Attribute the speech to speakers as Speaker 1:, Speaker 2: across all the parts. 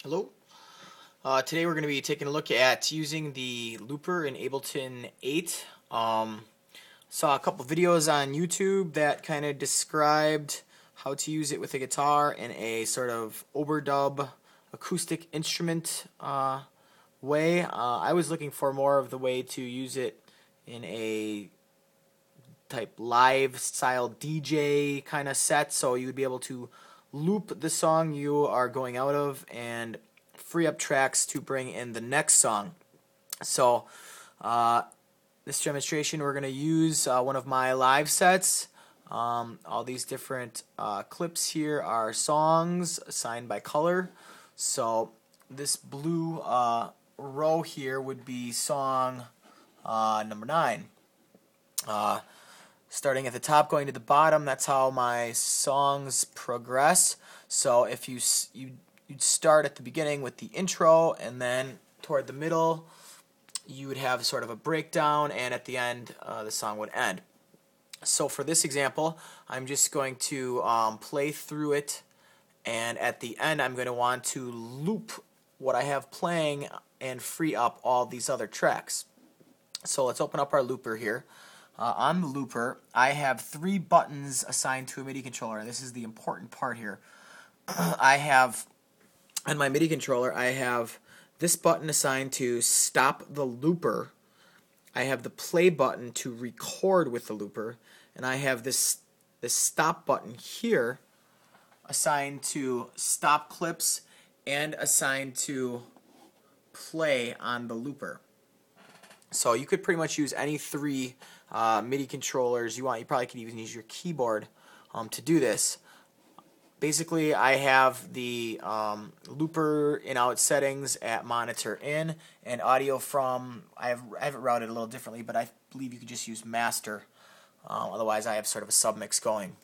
Speaker 1: Hello. Today we're going to be taking a look at using the looper in Ableton 8. Saw a couple videos on YouTube that kind of described how to use it with a guitar in a sort of overdub acoustic instrument way. I was looking for more of the way to use it in a type live style DJ kind of set, so you would be able to loop the song you are going out of and free up tracks to bring in the next song. So this demonstration we're going to use one of my live sets. All these different clips here are songs assigned by color. So this blue row here would be song number 9. Starting at the top, going to the bottom, that's how my songs progress. So if you'd start at the beginning with the intro, and then toward the middle, you would have sort of a breakdown, and at the end, the song would end. So for this example, I'm just going to play through it, and at the end, I'm going to want to loop what I have playing and free up all these other tracks. So let's open up our looper here. On the looper, I have 3 buttons assigned to a MIDI controller. This is the important part here. I have, on my MIDI controller, I have this button assigned to stop the looper. I have the play button to record with the looper. And I have this stop button here assigned to stop clips and assigned to play on the looper. So you could pretty much use any 3 MIDI controllers you want. You probably could even use your keyboard to do this. Basically, I have the looper in out settings at monitor in, and audio from, I have it routed a little differently, but I believe you could just use master. Otherwise, I have sort of a submix going.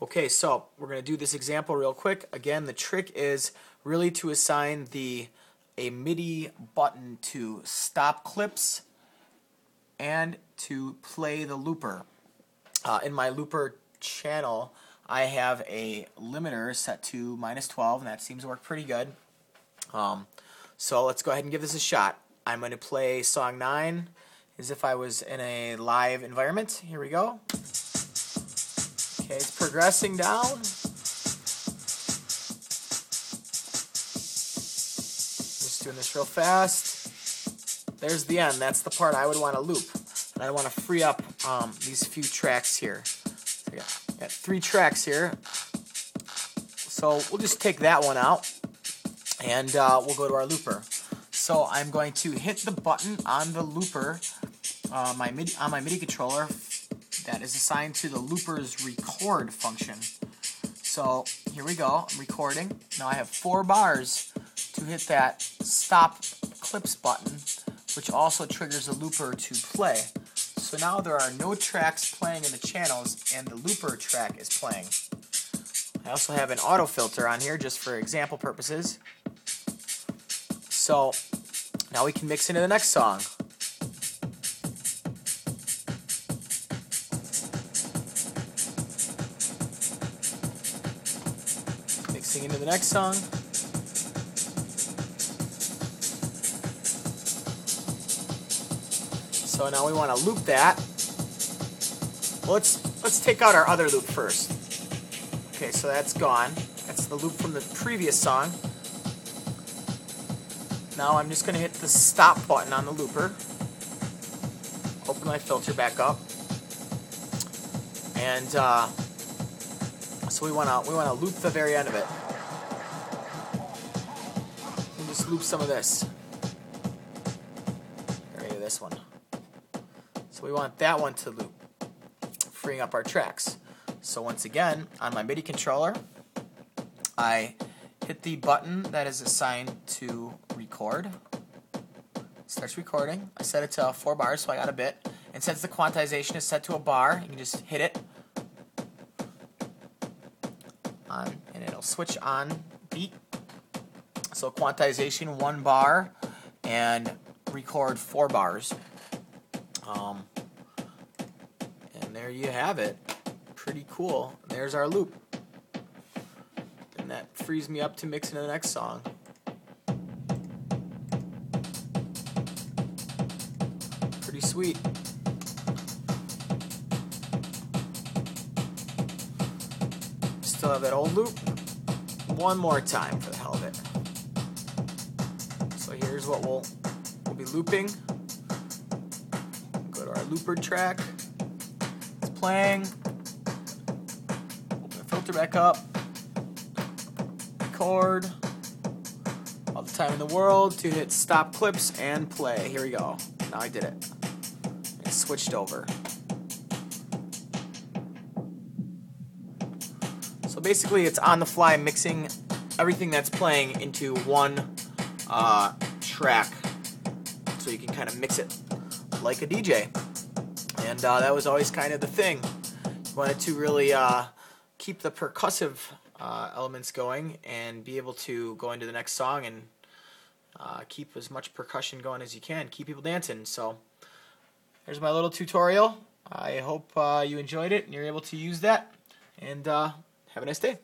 Speaker 1: Okay, so we're going to do this example real quick. Again, the trick is really to assign a MIDI button to stop clips and to play the looper. In my looper channel, I have a limiter set to -12, and that seems to work pretty good. So let's go ahead and give this a shot. I'm going to play song 9 as if I was in a live environment. Here we go. Okay, it's progressing down. Just doing this real fast. There's the end. That's the part I would want to loop. And I want to free up these few tracks here. So I got 3 tracks here. So we'll just take that one out, and we'll go to our looper. So I'm going to hit the button on the looper, on my MIDI controller that is assigned to the looper's record function. So here we go. I'm recording. Now I have 4 bars to hit that stop clips button, which also triggers the looper to play. So now there are no tracks playing in the channels, and the looper track is playing. I also have an auto filter on here just for example purposes. So now we can mix into the next song. Mixing into the next song. So now we want to loop that. Well, let's take out our other loop first. Okay, so that's gone. That's the loop from the previous song. Now I'm just going to hit the stop button on the looper. Open my filter back up. And so we want to loop the very end of it. We'll just loop some of this. Maybe this one. So we want that one to loop, freeing up our tracks. So once again, on my MIDI controller, I hit the button that is assigned to record. It starts recording. I set it to 4 bars, so I got a bit. And since the quantization is set to a bar, you can just hit it on, and it'll switch on beat. So quantization 1 bar and record 4 bars. And there you have it. Pretty cool. There's our loop. Isn't that frees me up to mix into the next song. Pretty sweet. Still have that old loop. One more time for the hell of it. So here's what we'll be looping. Go to our looper track. It's playing. Open the filter back up. Record. All the time in the world to hit stop clips and play. Here we go. Now I did it. It switched over. So basically it's on the fly mixing everything that's playing into one track, so you can kind of mix it like a DJ. And that was always kind of the thing. You wanted to really keep the percussive elements going and be able to go into the next song and keep as much percussion going as you can, keep people dancing. So there's my little tutorial. I hope you enjoyed it and you're able to use that, and have a nice day.